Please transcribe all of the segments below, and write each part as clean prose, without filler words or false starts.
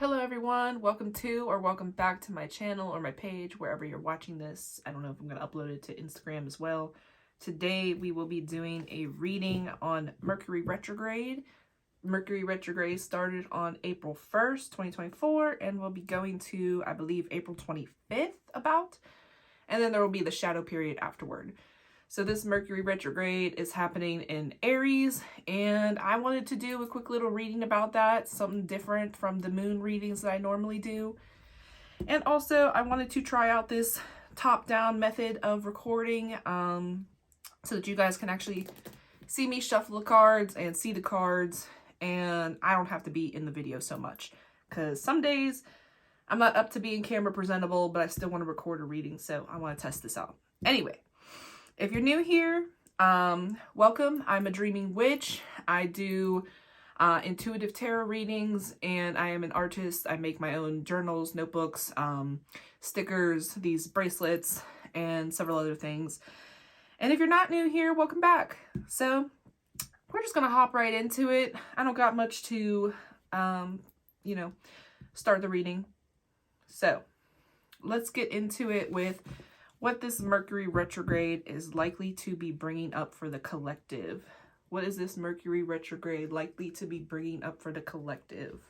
Hello everyone, welcome to or welcome back to my channel or my page, wherever you're watching this. I don't know if I'm going to upload it to Instagram as well. Today we will be doing a reading on Mercury Retrograde. Mercury Retrograde started on April 1st, 2024, and will be going to, I believe, April 25th about. And then there will be the shadow period afterward. So this Mercury Retrograde is happening in Aries, and I wanted to do a quick little reading about that, something different from the moon readings that I normally do. And also, I wanted to try out this top-down method of recording so that you guys can actually see me shuffle the cards and see the cards, and I don't have to be in the video so much. Because some days, I'm not up to being camera presentable, but I still want to record a reading, so I want to test this out. Anyway. If you're new here, welcome. I'm a dreaming witch. I do intuitive tarot readings, and I am an artist. I make my own journals, notebooks, stickers, these bracelets, and several other things. And if you're not new here, welcome back. So we're just going to hop right into it. I don't got much to, start the reading. So let's get into it with what this Mercury retrograde is likely to be bringing up for the collective. What is this Mercury retrograde likely to be bringing up for the collective?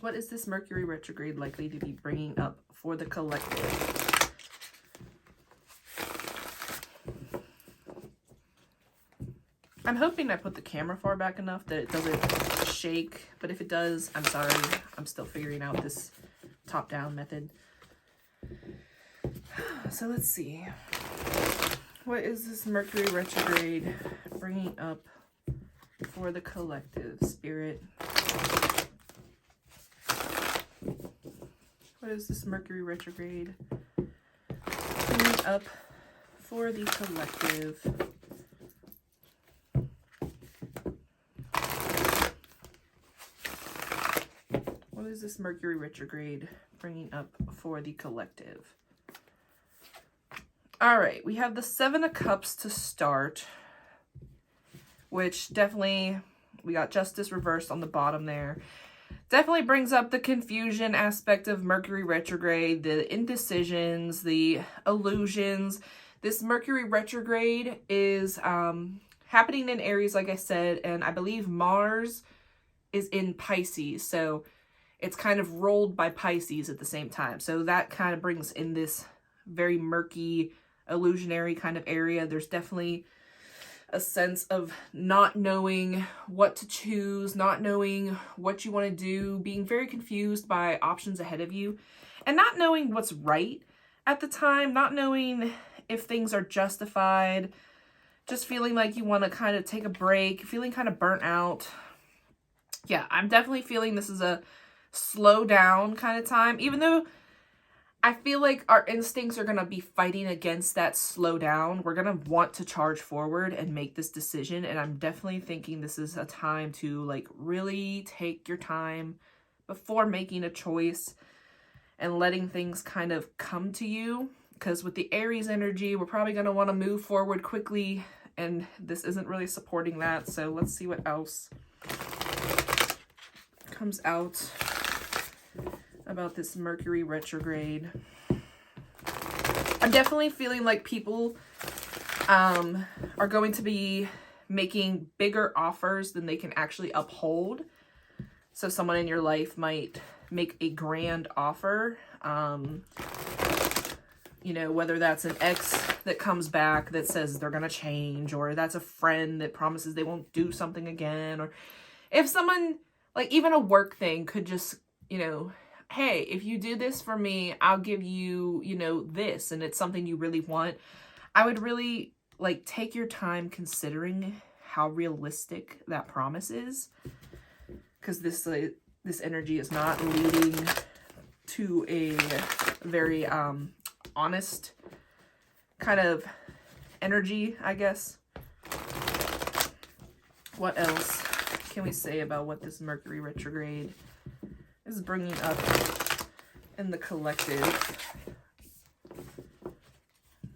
What is this Mercury retrograde likely to be bringing up for the collective? I'm hoping I put the camera far back enough that it doesn't shake, but if it does, I'm sorry. I'm still figuring out this top-down method. So let's see. What is this Mercury retrograde bringing up for the collective, Spirit? What is this Mercury retrograde bringing up for the collective? What is this Mercury retrograde bringing up for the collective? All right, we have the Seven of Cups to start, which definitely, we got Justice reversed on the bottom there. Definitely brings up the confusion aspect of Mercury retrograde, the indecisions, the illusions. This Mercury retrograde is happening in Aries, like I said, and I believe Mars is in Pisces, so it's kind of rolled by Pisces at the same time. So that kind of brings in this very murky, illusionary kind of area. There's definitely a sense of not knowing what to choose, not knowing what you want to do, being very confused by options ahead of you, and not knowing what's right at the time, not knowing if things are justified, just feeling like you want to kind of take a break, feeling kind of burnt out. Yeah, I'm definitely feeling this is a slow down kind of time, even though I feel like our instincts are going to be fighting against that slow down. We're going to want to charge forward and make this decision, and I'm definitely thinking this is a time to like really take your time before making a choice and letting things kind of come to you, because with the Aries energy, we're probably going to want to move forward quickly, and this isn't really supporting that. So let's see what else comes out about this Mercury retrograde. I'm definitely feeling like people are going to be making bigger offers than they can actually uphold. So someone in your life might make a grand offer, whether that's an ex that comes back that says they're going to change, or that's a friend that promises they won't do something again, or if someone, like even a work thing could just, hey, if you do this for me, I'll give you, this, and it's something you really want. I would really like take your time considering how realistic that promise is, because this energy is not leading to a very honest kind of energy, I guess. What else can we say about what this Mercury retrograde is bringing up in the collective,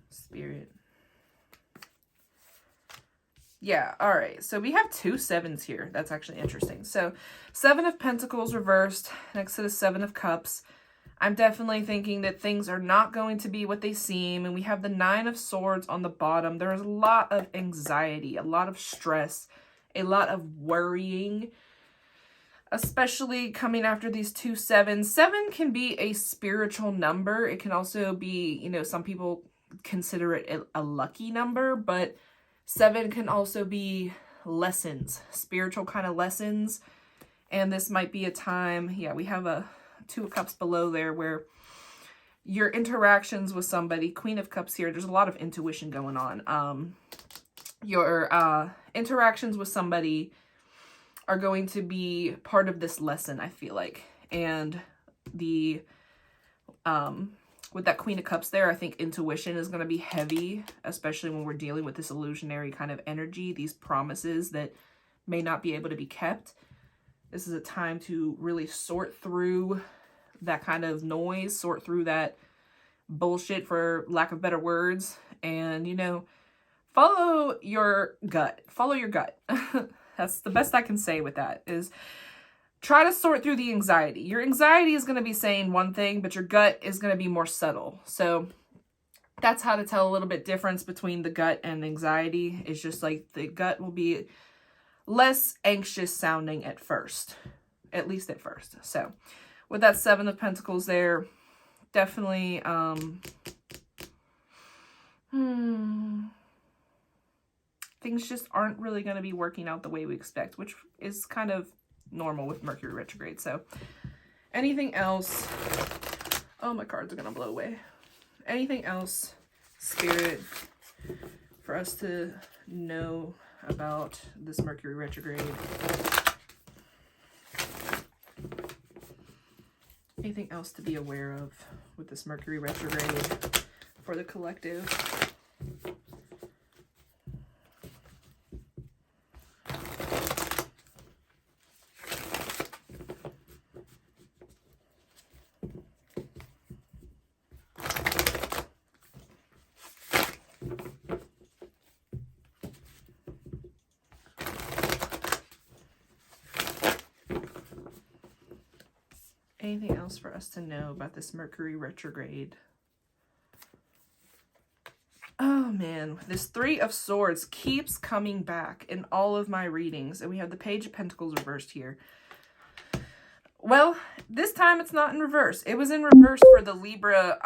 Spirit? Yeah, all right. So we have 2 sevens here. That's actually interesting. So 7 of Pentacles reversed next to the 7 of Cups. I'm definitely thinking that things are not going to be what they seem. And we have the 9 of Swords on the bottom. There is a lot of anxiety, a lot of stress, a lot of worrying, especially coming after these 2 sevens. 7 can be a spiritual number. It can also be, you know, some people consider it a lucky number, but 7 can also be lessons, spiritual kind of lessons. And this might be a time, yeah, we have a 2 of Cups below there where your interactions with somebody, Queen of Cups here, there's a lot of intuition going on. Your interactions with somebody are going to be part of this lesson, I feel like. And the with that Queen of Cups there, I think intuition is going to be heavy, especially when we're dealing with this illusionary kind of energy, these promises that may not be able to be kept. This is a time to really sort through that kind of noise, sort through that bullshit, for lack of better words, and, you know, follow your gut. Follow your gut. That's the best I can say with that, is try to sort through the anxiety. Your anxiety is going to be saying one thing, but your gut is going to be more subtle. So that's how to tell a little bit difference between the gut and anxiety. It's just like the gut will be less anxious sounding at first, at least at first. So with that 7 of Pentacles there, definitely, things just aren't really going to be working out the way we expect, which is kind of normal with Mercury retrograde. So anything else? Oh, my cards are going to blow away. Anything else, Spirit, for us to know about this Mercury retrograde? Anything else to be aware of with this Mercury retrograde for the collective? Anything else for us to know about this Mercury retrograde? Oh man, this 3 of Swords keeps coming back in all of my readings. And we have the Page of Pentacles reversed here. Well, this time it's not in reverse. It was in reverse for the Libra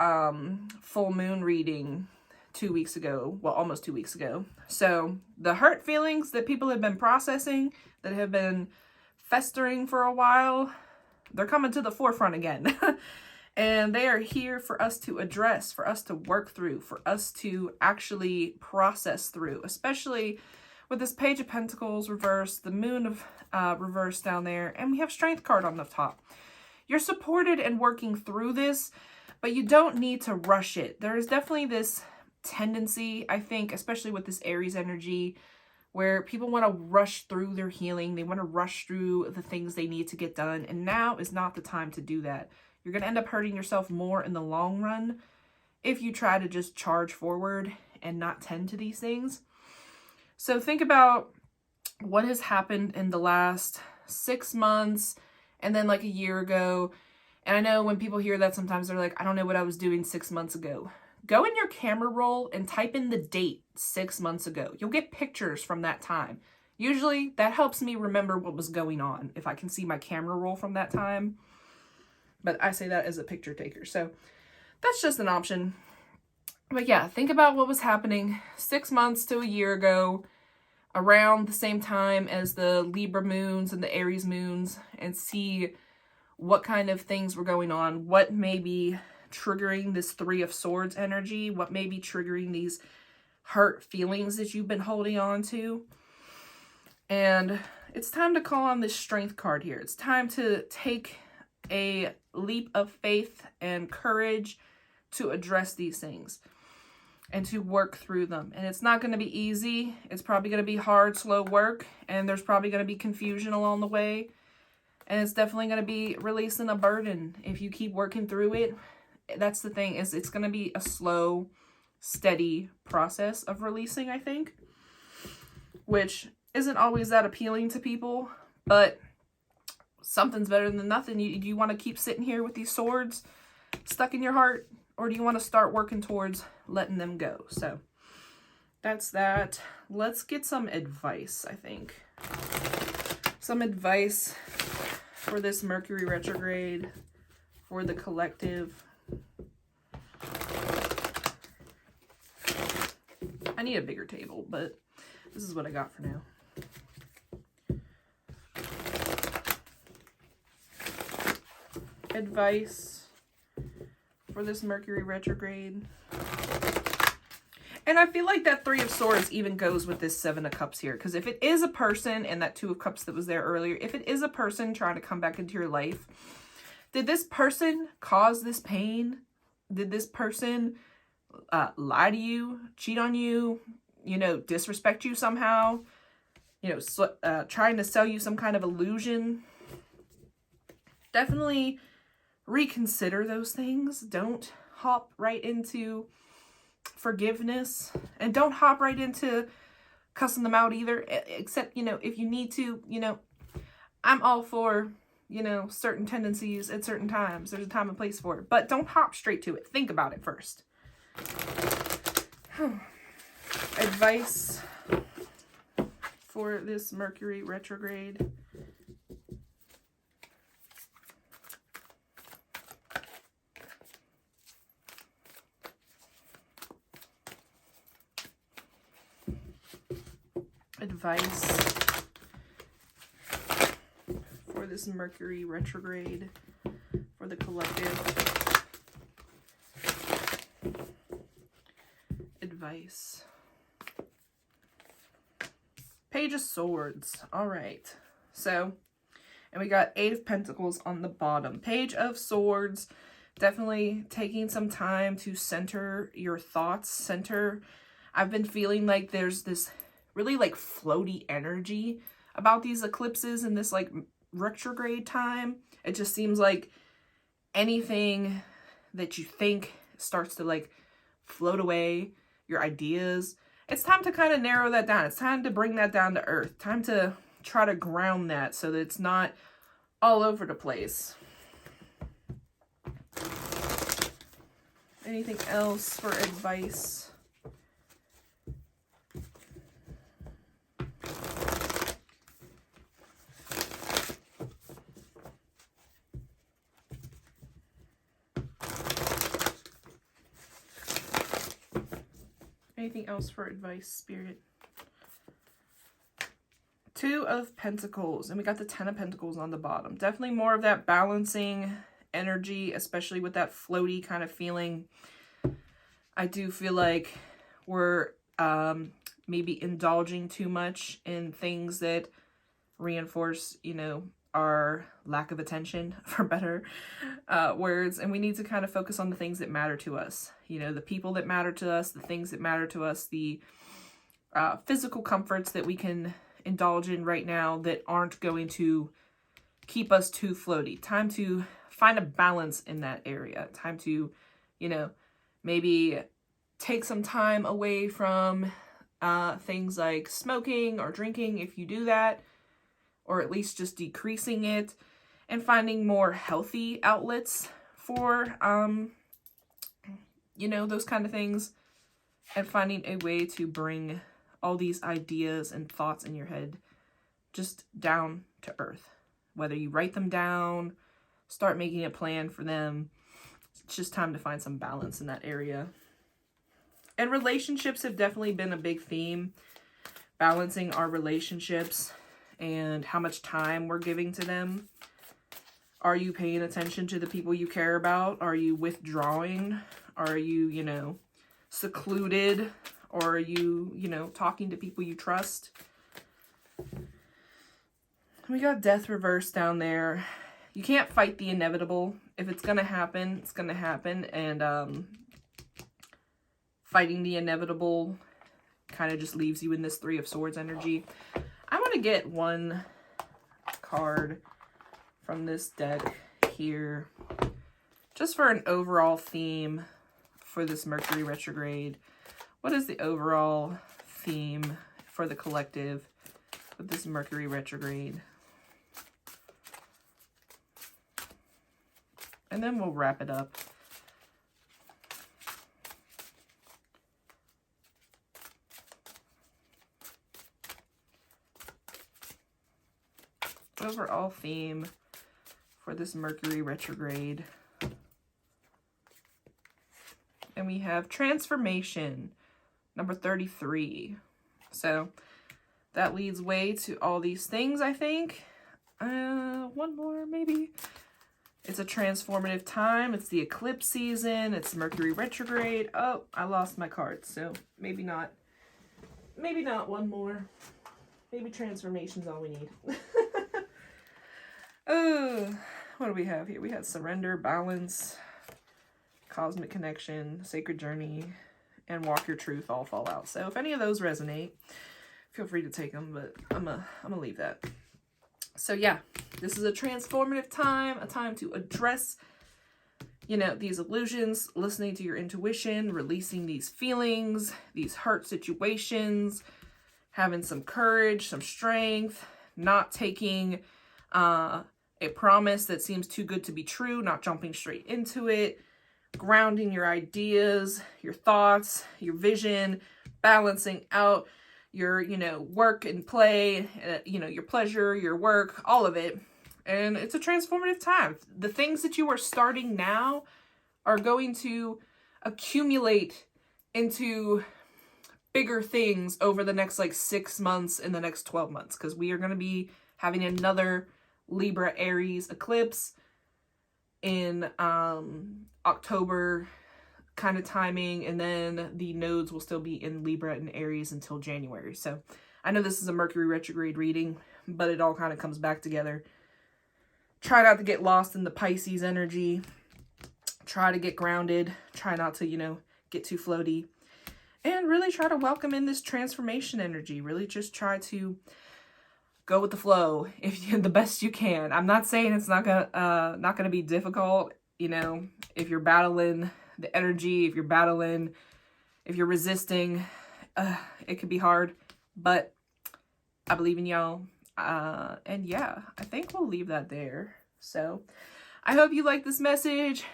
full moon reading 2 weeks ago. Well, almost 2 weeks ago. So the hurt feelings that people have been processing, that have been festering for a while, they're coming to the forefront again. And they are here for us to address, for us to work through, for us to actually process through, especially with this Page of Pentacles reversed, the Moon of reversed down there, and we have Strength card on the top. You're supported and working through this, but you don't need to rush it. There is definitely this tendency, I think, especially with this Aries energy, where people want to rush through their healing. They want to rush through the things they need to get done. And now is not the time to do that. You're going to end up hurting yourself more in the long run if you try to just charge forward and not tend to these things. So think about what has happened in the last 6 months and then like a year ago. And I know when people hear that, sometimes they're like, I don't know what I was doing 6 months ago. Go in your camera roll and type in the date 6 months ago. You'll get pictures from that time. Usually that helps me remember what was going on if I can see my camera roll from that time. But I say that as a picture taker. So that's just an option. But yeah, think about what was happening 6 months to a year ago, around the same time as the Libra moons and the Aries moons, and see what kind of things were going on, what may be triggering this 3 of Swords energy, what may be triggering these hurt feelings that you've been holding on to. And it's time to call on this Strength card here. It's time to take a leap of faith and courage to address these things and to work through them. And it's not going to be easy. It's probably going to be hard, slow work, and there's probably going to be confusion along the way. And it's definitely going to be releasing a burden if you keep working through it. That's the thing, is it's going to be a slow, steady process of releasing, I think. which isn't always that appealing to people, but something's better than nothing. Do you want to keep sitting here with these swords stuck in your heart, or do you want to start working towards letting them go? So that's that. Let's get some advice, I think. Some advice for this Mercury retrograde, for the collective. I need a bigger table, but this is what I got for now. Advice for this Mercury retrograde. And I feel like that Three of Swords even goes with this Seven of Cups here. Because if it is a person, and that Two of Cups that was there earlier, if it is a person trying to come back into your life, did this person cause this pain? Did this person lie to you, cheat on you, you know, disrespect you somehow, you know, trying to sell you some kind of illusion? Definitely reconsider those things. Don't hop right into forgiveness, and don't hop right into cussing them out either, except, you know, if you need to. You know, I'm all for, you know, certain tendencies at certain times. There's a time and place for it, but don't hop straight to it. Think about it first. Advice for this Mercury retrograde. Advice for this Mercury retrograde for the collective. Advice. Page of Swords. All right. So, and we got Eight of Pentacles on the bottom. Page of Swords. Definitely taking some time to center your thoughts. I've been feeling like there's this really like floaty energy about these eclipses in this like retrograde time. It just seems like anything that you think starts to like float away, your ideas. It's time to kind of narrow that down. It's time to bring that down to earth. Time to try to ground that so that it's not all over the place. Anything else for advice? Anything else for advice, Spirit? Two of Pentacles. And we got the Ten of Pentacles on the bottom. Definitely more of that balancing energy, especially with that floaty kind of feeling. I do feel like we're maybe indulging too much in things that reinforce, you know, our lack of attention, for better words. And we need to kind of focus on the things that matter to us. You know, the people that matter to us, the things that matter to us, the physical comforts that we can indulge in right now that aren't going to keep us too floaty. Time to find a balance in that area. Time to, you know, maybe take some time away from things like smoking or drinking if you do that, or at least just decreasing it, and finding more healthy outlets for, you know, those kind of things, and finding a way to bring all these ideas and thoughts in your head just down to earth. Whether you write them down, start making a plan for them, it's just time to find some balance in that area. And relationships have definitely been a big theme. Balancing our relationships and how much time we're giving to them. Are you paying attention to the people you care about? Are you withdrawing? Are you, you know, secluded? Or are you, you know, talking to people you trust? We got Death reversed down there. You can't fight the inevitable. If it's going to happen, it's going to happen. And fighting the inevitable kind of just leaves you in this Three of Swords energy. I want to get one card from this deck here just for an overall theme for this Mercury retrograde. What is the overall theme for the collective with this Mercury retrograde. And then we'll wrap it up. Overall theme for this Mercury retrograde. And we have transformation, number 33. So that leads way to all these things, I think. One more, maybe. It's a transformative time. It's the eclipse season. It's Mercury retrograde. Oh, I lost my card, so maybe not. Maybe not one more. Maybe transformation's all we need. What do we have here? We have surrender, balance, cosmic connection, sacred journey, and walk your truth all fall out. So if any of those resonate, feel free to take them, but I'm gonna leave that. So yeah, this is a transformative time, a time to address, you know, these illusions, listening to your intuition, releasing these feelings, these hurt situations, having some courage, some strength, not taking a promise that seems too good to be true, not jumping straight into it, grounding your ideas, your thoughts, your vision, balancing out your, you know, work and play, you know, your pleasure, your work, all of it. And it's a transformative time. The things that you are starting now are going to accumulate into bigger things over the next like 6 months and the next 12 months, because we are going to be having another Libra Aries eclipse in October kind of timing, and then the nodes will still be in Libra and Aries until January. So I know this is a Mercury retrograde reading, but it all kind of comes back together. Try not to get lost in the Pisces energy. Try to get grounded. Try not to, you know, get too floaty. And really try to welcome in this transformation energy. Really just try to go with the flow if you, the best you can. I'm not saying it's not gonna be difficult. You know, if you're battling the energy, if you're resisting, it could be hard. But I believe in y'all. And yeah, I think we'll leave that there. So I hope you like this message.